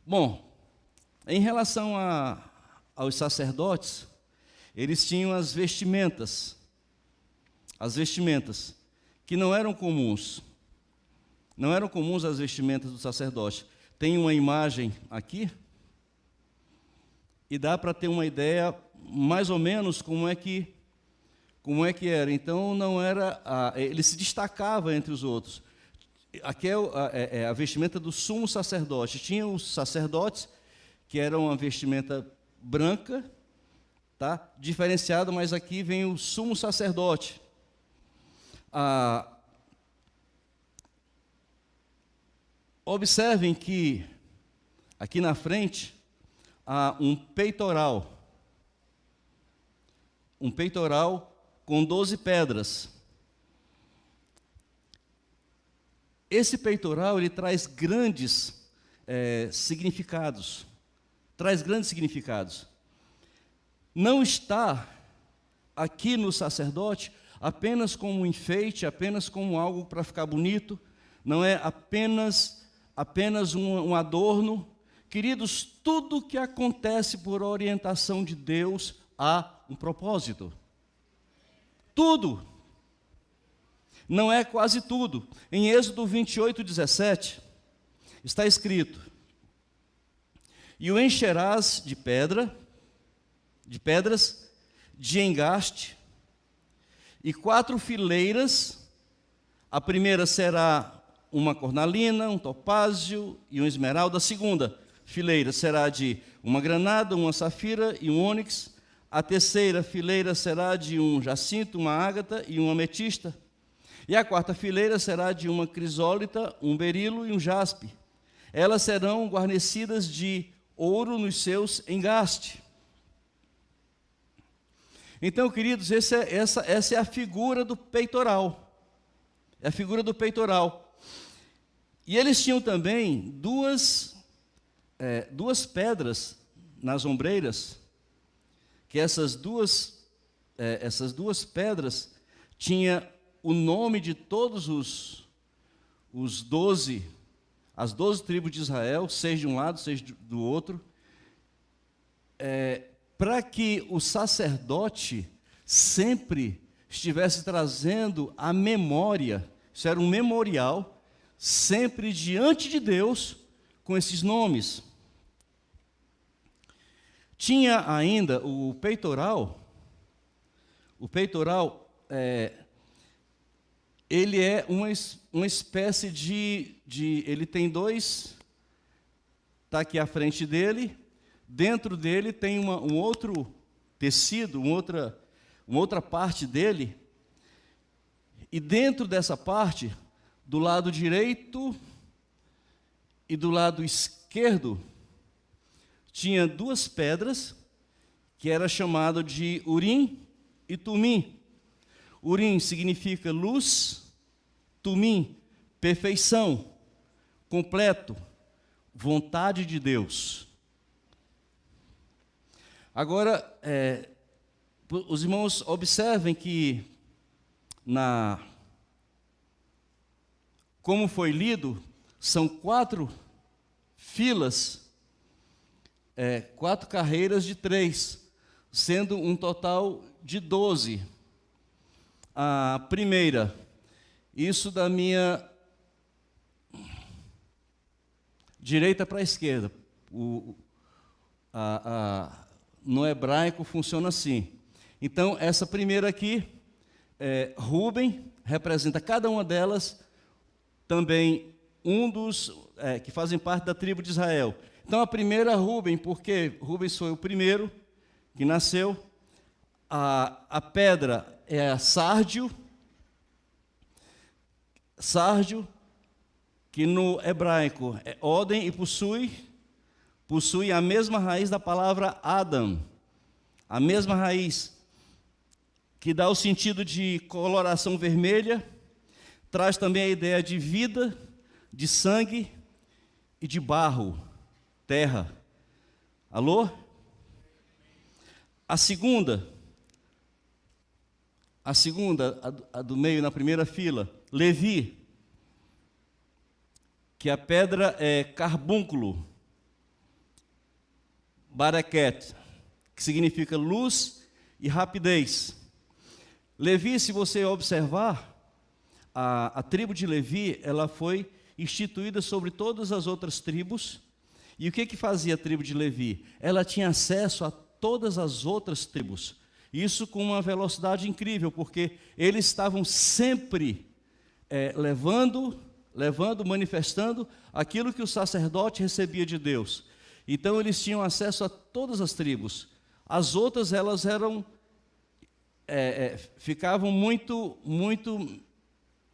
Bom, em relação aos sacerdotes, eles tinham as vestimentas, que não eram comuns. Não eram comuns as vestimentas do sacerdote. Tem uma imagem aqui, e dá para ter uma ideia mais ou menos como é que era. Então, não era, ele se destacava entre os outros. Aqui é a vestimenta do sumo sacerdote. Tinha os sacerdotes, que eram uma vestimenta branca, tá? Diferenciado, mas aqui vem o sumo sacerdote. Observem que aqui na frente há um peitoral com 12 pedras. Esse peitoral, ele traz grandes significados. Não está aqui no sacerdote apenas como um enfeite, apenas como algo para ficar bonito, não é apenas um adorno. Queridos, tudo que acontece por orientação de Deus há um propósito. Tudo. Não é quase tudo. Em Êxodo 28:17, está escrito: e o encherás de pedras de engaste, e 4 fileiras, a primeira será uma cornalina, um topázio e um esmeralda, a segunda fileira será de uma granada, uma safira e um ônix, a terceira fileira será de um jacinto, uma ágata e uma ametista, e a quarta fileira será de uma crisólita, um berilo e um jaspe. Elas serão guarnecidas de ouro nos seus engastes. Então, queridos, essa é a figura do peitoral. É a figura do peitoral. E eles tinham também duas pedras nas ombreiras, que essas duas pedras tinham o nome de todos os 12, as 12 tribos de Israel, 6 de um lado, 6 do outro, para que o sacerdote sempre estivesse trazendo a memória, isso era um memorial, sempre diante de Deus, com esses nomes. Tinha ainda o peitoral. O peitoral, ele é uma espécie ele tem dois, está aqui à frente dele, dentro dele tem um outro tecido, uma outra parte dele, e dentro dessa parte, do lado direito e do lado esquerdo, tinha 2 pedras, que era chamado de Urim e Tumim. Urim significa luz, Tumim, perfeição, completo, vontade de Deus. Agora, os irmãos observem que, como foi lido, são 4 filas, 4 carreiras de 3, sendo um total de 12. A primeira, isso da minha direita para a esquerda. No hebraico funciona assim. Então, essa primeira aqui, Rúben, representa cada uma delas, também um dos que fazem parte da tribo de Israel. Então, a primeira, Rúben, porque Rúben foi o primeiro que nasceu. A pedra é a sárdio, que no hebraico é Odem e possui a mesma raiz da palavra Adam, a mesma raiz, que dá o sentido de coloração vermelha, traz também a ideia de vida, de sangue e de barro, terra. Alô? A segunda, a do meio, na primeira fila, Levi, que a pedra é carbúnculo, Baraquete, que significa luz e rapidez. Levi, se você observar, a tribo de Levi, ela foi instituída sobre todas as outras tribos. E o que fazia a tribo de Levi? Ela tinha acesso a todas as outras tribos. Isso com uma velocidade incrível, porque eles estavam sempre levando, manifestando aquilo que o sacerdote recebia de Deus. Então eles tinham acesso a todas as tribos. As outras, elas eram ficavam muito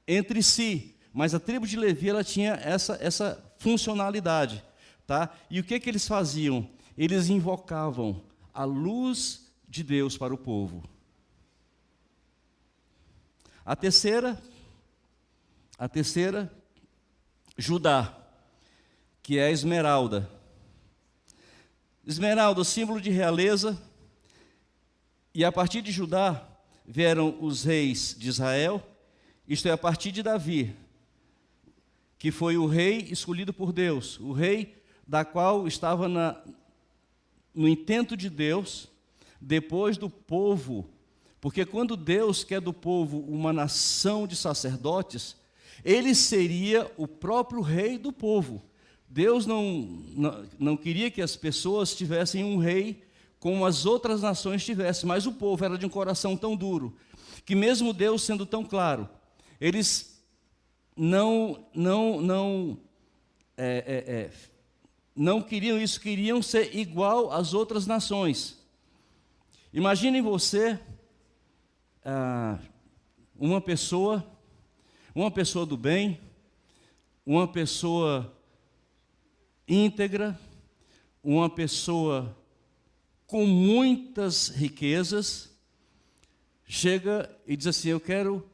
entre si, mas a tribo de Levi, ela tinha essa funcionalidade, tá? E o que eles faziam? Eles invocavam a luz de Deus para o povo. A terceira, Judá, que é a esmeralda. Esmeralda, símbolo de realeza. E a partir de Judá vieram os reis de Israel, isto é, a partir de Davi, que foi o rei escolhido por Deus, o rei da qual estava no intento de Deus, depois do povo, porque quando Deus quer do povo uma nação de sacerdotes, ele seria o próprio rei do povo. Deus não queria que as pessoas tivessem um rei como as outras nações tivessem, mas o povo era de um coração tão duro, que mesmo Deus sendo tão claro, eles não queriam isso, queriam ser igual às outras nações. Imaginem você, uma pessoa do bem, uma pessoa íntegra, uma pessoa com muitas riquezas, chega e diz assim: eu quero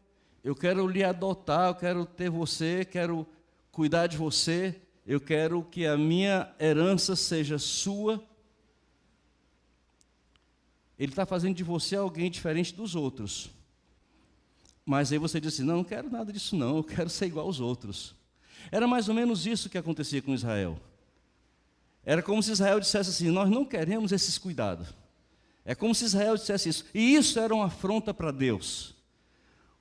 lhe adotar, eu quero ter você, quero cuidar de você, eu quero que a minha herança seja sua. Ele está fazendo de você alguém diferente dos outros. Mas aí você diz assim: não quero nada disso não, eu quero ser igual aos outros. Era mais ou menos isso que acontecia com Israel. Era como se Israel dissesse assim: nós não queremos esses cuidados. É como se Israel dissesse isso. E isso era uma afronta para Deus.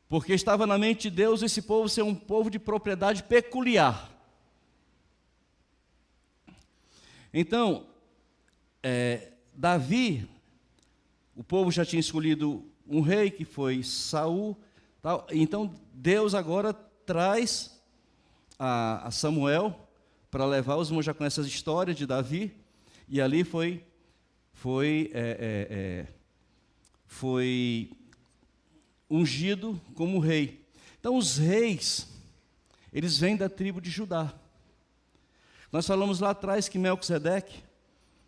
Porque estava na mente de Deus esse povo ser um povo de propriedade peculiar. Então, Davi, o povo já tinha escolhido um rei, que foi Saul. Tal. Então, Deus agora traz a Samuel para levar, os irmãos já conhecem as histórias de Davi, e ali foi ungido como rei. Então, os reis, eles vêm da tribo de Judá. Nós falamos lá atrás que Melquisedeque,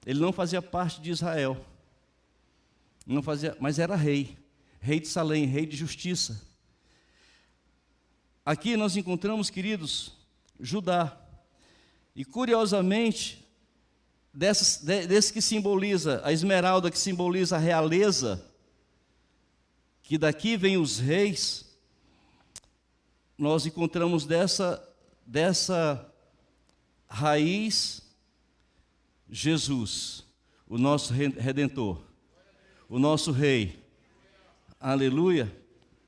ele não fazia parte de Israel, não fazia, mas era rei de Salém, rei de justiça. Aqui nós encontramos, queridos, Judá. E curiosamente, desse que simboliza, a esmeralda que simboliza a realeza, que daqui vem os reis, nós encontramos dessa raiz Jesus, o nosso Redentor, o nosso Rei. Aleluia.